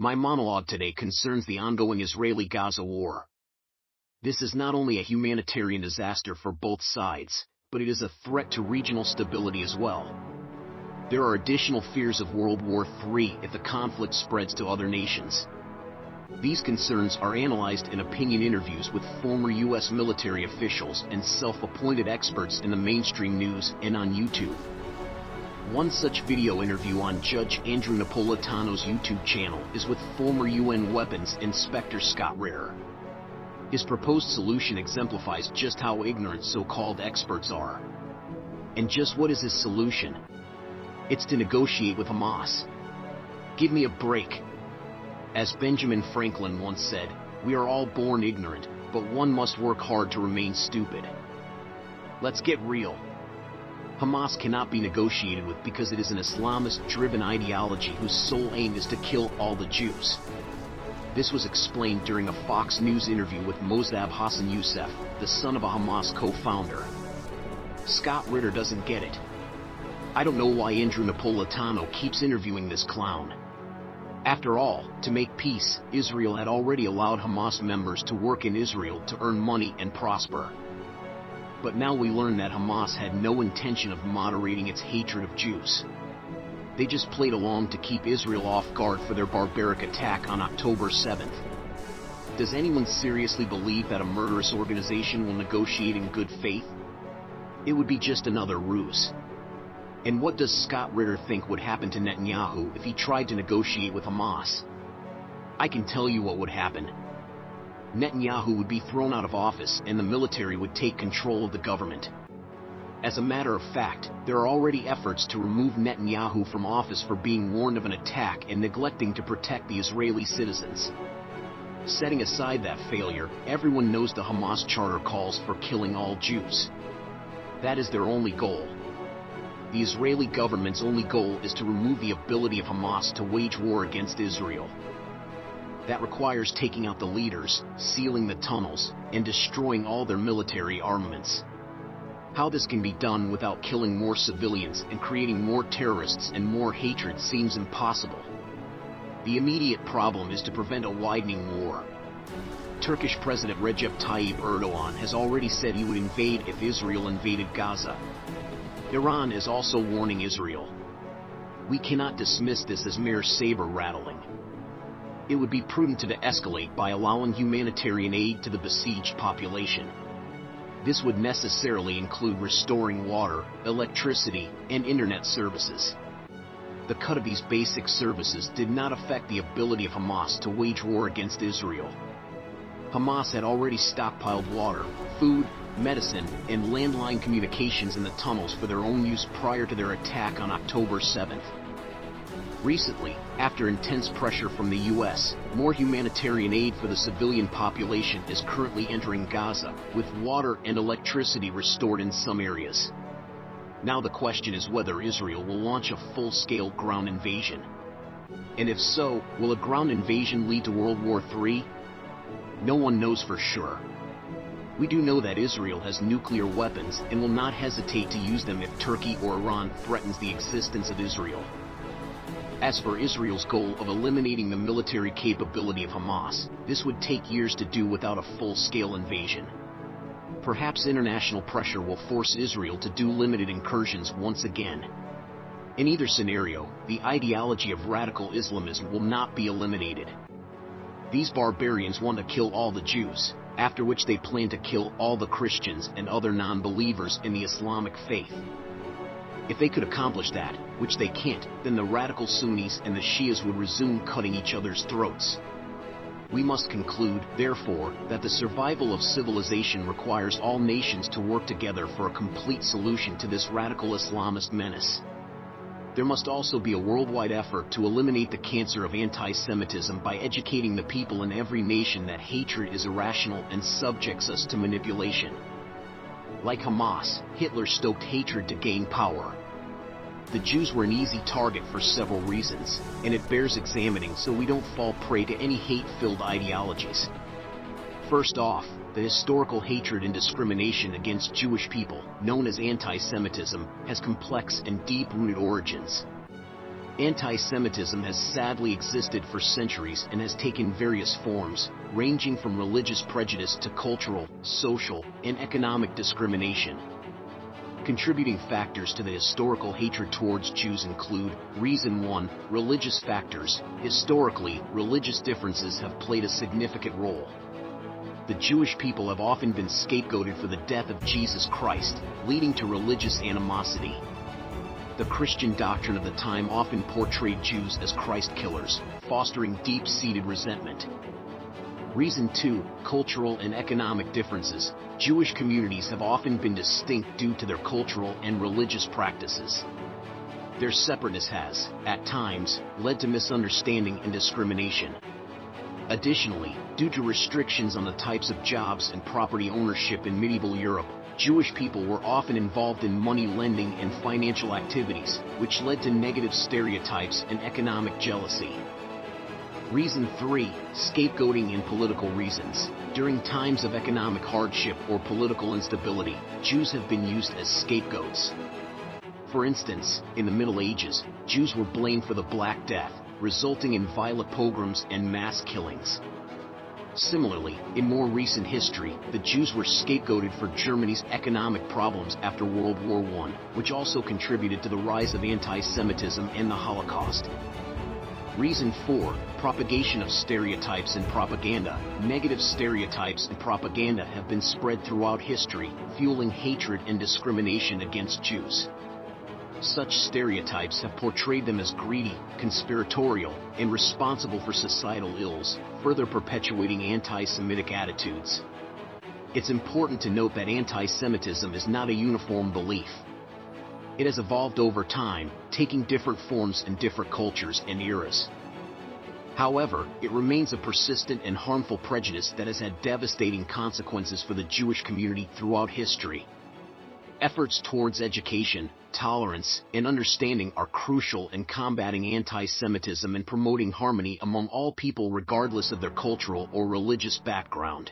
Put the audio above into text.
My monologue today concerns the ongoing Israeli-Gaza war. This is not only a humanitarian disaster for both sides, but it is a threat to regional stability as well. There are additional fears of World War III if the conflict spreads to other nations. These concerns are analyzed in opinion interviews with former U.S. military officials and self-appointed experts in the mainstream news and on YouTube. One such video interview on Judge Andrew Napolitano's YouTube channel is with former UN Weapons Inspector Scott Ritter. His proposed solution exemplifies just how ignorant so-called experts are. And just what is his solution? It's to negotiate with Hamas. Give me a break. As Benjamin Franklin once said, we are all born ignorant, but one must work hard to remain stupid. Let's get real. Hamas cannot be negotiated with because it is an Islamist-driven ideology whose sole aim is to kill all the Jews. This was explained during a Fox News interview with Mossab Hassan Youssef, the son of a Hamas co-founder. Scott Ritter doesn't get it. I don't know why Andrew Napolitano keeps interviewing this clown. After all, to make peace, Israel had already allowed Hamas members to work in Israel to earn money and prosper. But now we learn that Hamas had no intention of moderating its hatred of Jews. They just played along to keep Israel off guard for their barbaric attack on October 7th. Does anyone seriously believe that a murderous organization will negotiate in good faith? It would be just another ruse. And what does Scott Ritter think would happen to Netanyahu if he tried to negotiate with Hamas? I can tell you what would happen. Netanyahu would be thrown out of office and the military would take control of the government. As a matter of fact, there are already efforts to remove Netanyahu from office for being warned of an attack and neglecting to protect the Israeli citizens. Setting aside that failure, everyone knows the Hamas charter calls for killing all Jews. That is their only goal. The Israeli government's only goal is to remove the ability of Hamas to wage war against Israel. That requires taking out the leaders, sealing the tunnels, and destroying all their military armaments. How this can be done without killing more civilians and creating more terrorists and more hatred seems impossible. The immediate problem is to prevent a widening war. Turkish President Recep Tayyip Erdogan has already said he would invade if Israel invaded Gaza. Iran is also warning Israel. We cannot dismiss this as mere saber-rattling. It would be prudent to de-escalate by allowing humanitarian aid to the besieged population. This would necessarily include restoring water, electricity, and internet services. The cut of these basic services did not affect the ability of Hamas to wage war against Israel. Hamas had already stockpiled water, food, medicine, and landline communications in the tunnels for their own use prior to their attack on October 7th. Recently, after intense pressure from the U.S., more humanitarian aid for the civilian population is currently entering Gaza, with water and electricity restored in some areas. Now the question is whether Israel will launch a full-scale ground invasion. And if so, will a ground invasion lead to World War III? No one knows for sure. We do know that Israel has nuclear weapons and will not hesitate to use them if Turkey or Iran threatens the existence of Israel. As for Israel's goal of eliminating the military capability of Hamas, this would take years to do without a full-scale invasion. Perhaps international pressure will force Israel to do limited incursions once again. In either scenario, the ideology of radical Islamism will not be eliminated. These barbarians want to kill all the Jews, after which they plan to kill all the Christians and other non-believers in the Islamic faith. If they could accomplish that, which they can't, then the radical Sunnis and the Shias would resume cutting each other's throats. We must conclude, therefore, that the survival of civilization requires all nations to work together for a complete solution to this radical Islamist menace. There must also be a worldwide effort to eliminate the cancer of anti-Semitism by educating the people in every nation that hatred is irrational and subjects us to manipulation. Like Hamas, Hitler stoked hatred to gain power. The Jews were an easy target for several reasons, and it bears examining so we don't fall prey to any hate-filled ideologies. First off, the historical hatred and discrimination against Jewish people, known as anti-Semitism, has complex and deep-rooted origins. Anti-Semitism has sadly existed for centuries and has taken various forms, ranging from religious prejudice to cultural, social, and economic discrimination. Contributing factors to the historical hatred towards Jews include: Reason 1, religious factors. Historically, religious differences have played a significant role. The Jewish people have often been scapegoated for the death of Jesus Christ, leading to religious animosity. The Christian doctrine of the time often portrayed Jews as Christ killers, fostering deep-seated resentment. Reason 2, cultural and economic differences. Jewish communities have often been distinct due to their cultural and religious practices. Their separateness has, at times, led to misunderstanding and discrimination. Additionally, due to restrictions on the types of jobs and property ownership in medieval Europe, Jewish people were often involved in money lending and financial activities, which led to negative stereotypes and economic jealousy. Reason 3, scapegoating and political reasons. During times of economic hardship or political instability, Jews have been used as scapegoats. For instance, in the Middle Ages, Jews were blamed for the Black Death, resulting in violent pogroms and mass killings. Similarly, in more recent history, the Jews were scapegoated for Germany's economic problems after World War I, which also contributed to the rise of anti-Semitism and the Holocaust. Reason 4, propagation of stereotypes and propaganda. Negative stereotypes and propaganda have been spread throughout history, fueling hatred and discrimination against Jews. Such stereotypes have portrayed them as greedy, conspiratorial, and responsible for societal ills, further perpetuating anti-Semitic attitudes. It's important to note that anti-Semitism is not a uniform belief. It has evolved over time, taking different forms in different cultures and eras. However, it remains a persistent and harmful prejudice that has had devastating consequences for the Jewish community throughout history. Efforts towards education, tolerance, and understanding are crucial in combating anti-Semitism and promoting harmony among all people regardless of their cultural or religious background.